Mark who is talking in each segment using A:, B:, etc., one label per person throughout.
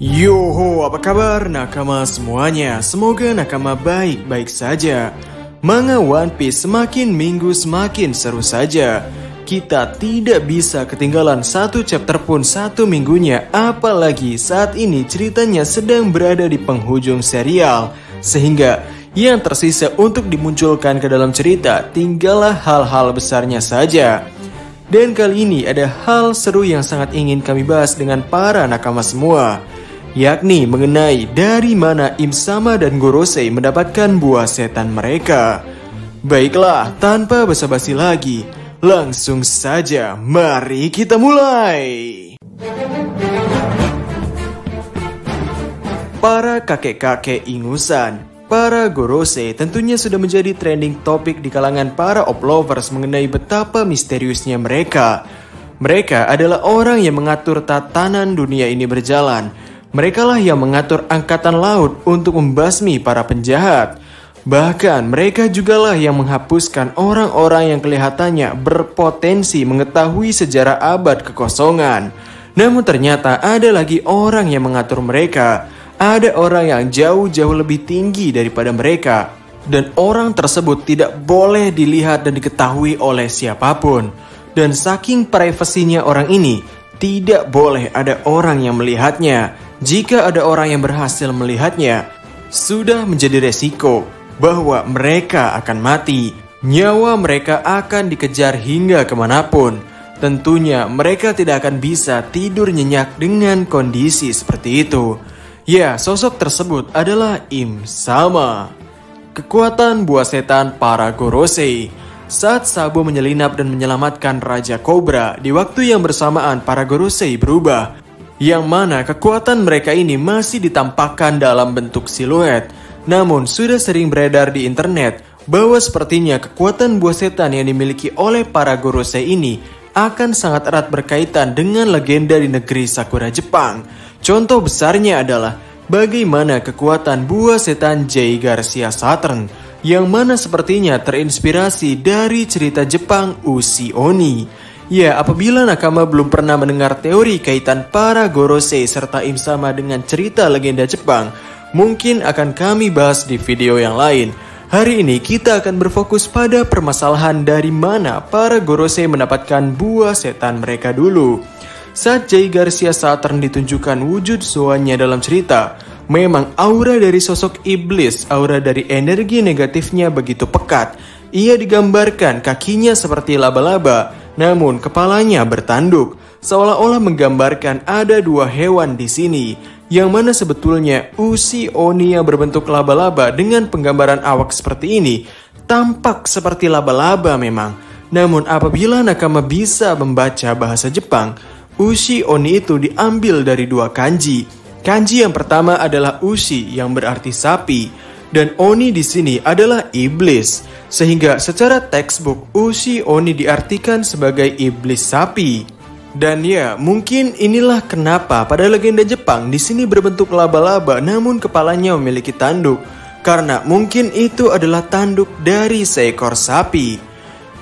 A: Yoho, apa kabar nakama semuanya? Semoga nakama baik-baik saja. Manga One Piece semakin minggu semakin seru saja. Kita tidak bisa ketinggalan satu chapter pun satu minggunya, apalagi saat ini ceritanya sedang berada di penghujung serial. Sehingga yang tersisa untuk dimunculkan ke dalam cerita tinggallah hal-hal besarnya saja. Dan kali ini ada hal seru yang sangat ingin kami bahas dengan para nakama semua, yakni mengenai dari mana Im-sama dan Gorosei mendapatkan buah setan mereka. Baiklah, tanpa basa-basi lagi, langsung saja mari kita mulai. Para kakek-kakek ingusan, para Gorosei tentunya sudah menjadi trending topik di kalangan para op-lovers mengenai betapa misteriusnya mereka. Mereka adalah orang yang mengatur tatanan dunia ini berjalan. Merekalah yang mengatur angkatan laut untuk membasmi para penjahat. Bahkan mereka jugalah yang menghapuskan orang-orang yang kelihatannya berpotensi mengetahui sejarah abad kekosongan. Namun ternyata ada lagi orang yang mengatur mereka. Ada orang yang jauh-jauh lebih tinggi daripada mereka. Dan orang tersebut tidak boleh dilihat dan diketahui oleh siapapun. Dan saking privasinya orang ini, tidak boleh ada orang yang melihatnya. Jika ada orang yang berhasil melihatnya, sudah menjadi resiko bahwa mereka akan mati. Nyawa mereka akan dikejar hingga kemanapun. Tentunya mereka tidak akan bisa tidur nyenyak dengan kondisi seperti itu. Ya, sosok tersebut adalah Im-sama, kekuatan buah setan para Gorosei. Saat Sabo menyelinap dan menyelamatkan Raja Cobra, di waktu yang bersamaan para Gorosei berubah, yang mana kekuatan mereka ini masih ditampakkan dalam bentuk siluet. Namun sudah sering beredar di internet bahwa sepertinya kekuatan buah setan yang dimiliki oleh para Gorosei ini akan sangat erat berkaitan dengan legenda di negeri Sakura Jepang. Contoh besarnya adalah bagaimana kekuatan buah setan Jay Garcia Saturn, yang mana sepertinya terinspirasi dari cerita Jepang Ushi Oni. Ya, apabila nakama belum pernah mendengar teori kaitan para Gorosei serta Im-sama dengan cerita legenda Jepang, mungkin akan kami bahas di video yang lain. Hari ini kita akan berfokus pada permasalahan dari mana para Gorosei mendapatkan buah setan mereka dulu. Saat Jay Garcia Saturn ditunjukkan wujud zoannya dalam cerita, memang aura dari sosok iblis, aura dari energi negatifnya begitu pekat. Ia digambarkan kakinya seperti laba-laba, namun kepalanya bertanduk, seolah-olah menggambarkan ada dua hewan di sini, yang mana sebetulnya Ushi Oni yang berbentuk laba-laba dengan penggambaran awak seperti ini tampak seperti laba-laba memang. Namun apabila nakama bisa membaca bahasa Jepang, Ushi Oni itu diambil dari dua kanji. Kanji yang pertama adalah Ushi yang berarti sapi, dan Oni di sini adalah iblis. Sehingga secara textbook Ushi Oni diartikan sebagai iblis sapi. Dan ya, mungkin inilah kenapa pada legenda Jepang di sini berbentuk laba-laba namun kepalanya memiliki tanduk, karena mungkin itu adalah tanduk dari seekor sapi.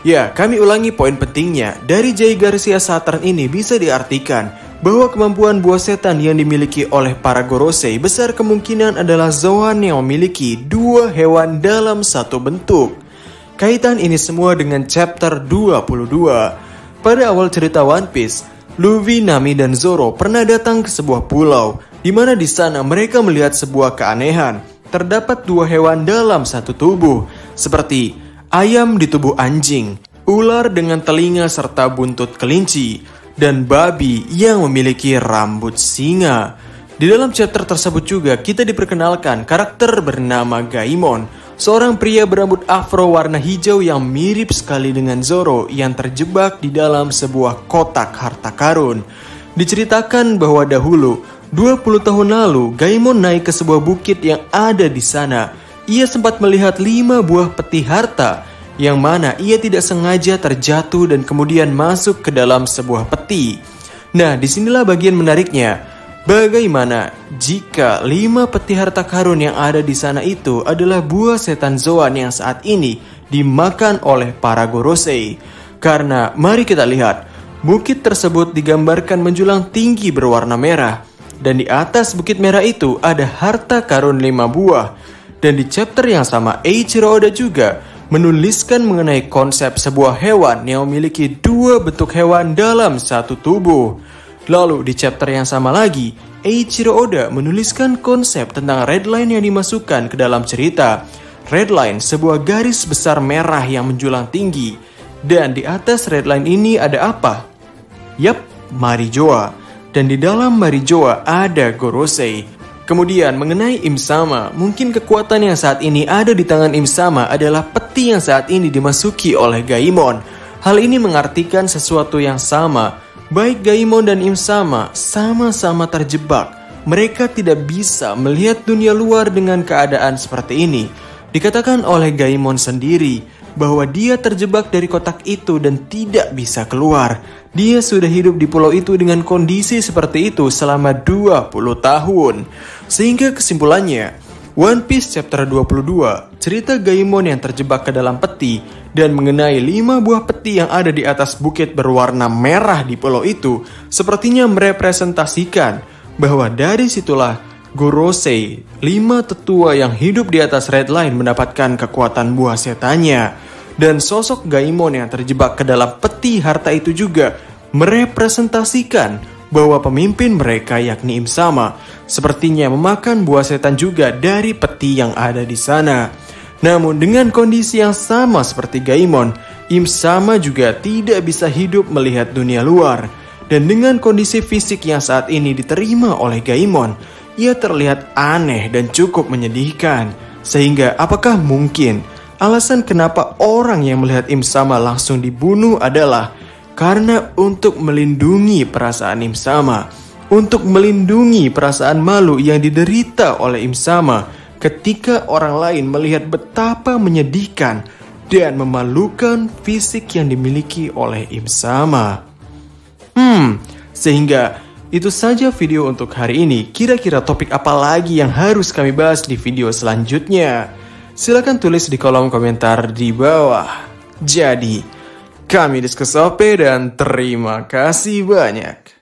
A: Ya, kami ulangi poin pentingnya. Dari Jay Garcia Saturn ini bisa diartikan bahwa kemampuan buah setan yang dimiliki oleh para Gorosei besar kemungkinan adalah zoan yang memiliki dua hewan dalam satu bentuk. Kaitan ini semua dengan chapter 22. Pada awal cerita One Piece, Luffy, Nami, dan Zoro pernah datang ke sebuah pulau, di mana di sana mereka melihat sebuah keanehan. Terdapat dua hewan dalam satu tubuh, seperti ayam di tubuh anjing, ular dengan telinga serta buntut kelinci, dan babi yang memiliki rambut singa. Di dalam chapter tersebut juga kita diperkenalkan karakter bernama Gaimon, seorang pria berambut afro warna hijau yang mirip sekali dengan Zoro yang terjebak di dalam sebuah kotak harta karun. Diceritakan bahwa dahulu, 20 tahun lalu, Gaimon naik ke sebuah bukit yang ada di sana. Ia sempat melihat 5 buah peti harta, yang mana ia tidak sengaja terjatuh dan kemudian masuk ke dalam sebuah peti. Nah, disinilah bagian menariknya. Bagaimana jika 5 peti harta karun yang ada di sana itu adalah buah setan Zoan yang saat ini dimakan oleh para Gorosei? Karena mari kita lihat, bukit tersebut digambarkan menjulang tinggi berwarna merah. dan di atas bukit merah itu ada harta karun 5 buah. Dan di chapter yang sama, Eiichiro Oda juga menuliskan mengenai konsep sebuah hewan yang memiliki 2 bentuk hewan dalam satu tubuh. Lalu di chapter yang sama lagi, Eiichiro Oda menuliskan konsep tentang red line yang dimasukkan ke dalam cerita. Red line, sebuah garis besar merah yang menjulang tinggi. Dan di atas red line ini ada apa? Yap, Marijoa. Dan di dalam Marijoa ada Gorosei. Kemudian mengenai Im Sama, mungkin kekuatan yang saat ini ada di tangan Im Sama adalah peti yang saat ini dimasuki oleh Gaimon. Hal ini mengartikan sesuatu yang sama. Baik Gaimon dan Im Sama sama-sama terjebak. Mereka tidak bisa melihat dunia luar dengan keadaan seperti ini. Dikatakan oleh Gaimon sendiri bahwa dia terjebak dari kotak itu dan tidak bisa keluar. Dia sudah hidup di pulau itu dengan kondisi seperti itu selama 20 tahun. Sehingga kesimpulannya, One Piece chapter 22, cerita Gaimon yang terjebak ke dalam peti dan mengenai 5 buah peti yang ada di atas bukit berwarna merah di pulau itu, sepertinya merepresentasikan bahwa dari situlah Gorosei, 5 tetua yang hidup di atas red line mendapatkan kekuatan buah setannya. Dan sosok Gaimon yang terjebak ke dalam peti harta itu juga merepresentasikan bahwa pemimpin mereka yakni Im Sama sepertinya memakan buah setan juga dari peti yang ada di sana. Namun dengan kondisi yang sama seperti Gaimon, Im Sama juga tidak bisa hidup melihat dunia luar. Dan dengan kondisi fisik yang saat ini diterima oleh Gaimon, ia terlihat aneh dan cukup menyedihkan. Sehingga apakah mungkin alasan kenapa orang yang melihat Im Sama langsung dibunuh adalah karena untuk melindungi perasaan Im Sama, untuk melindungi perasaan malu yang diderita oleh Im Sama ketika orang lain melihat betapa menyedihkan dan memalukan fisik yang dimiliki oleh Im Sama. Sehingga itu saja video untuk hari ini. Kira-kira topik apa lagi yang harus kami bahas di video selanjutnya? Silahkan tulis di kolom komentar di bawah. Jadi, kami Diskus OP dan terima kasih banyak.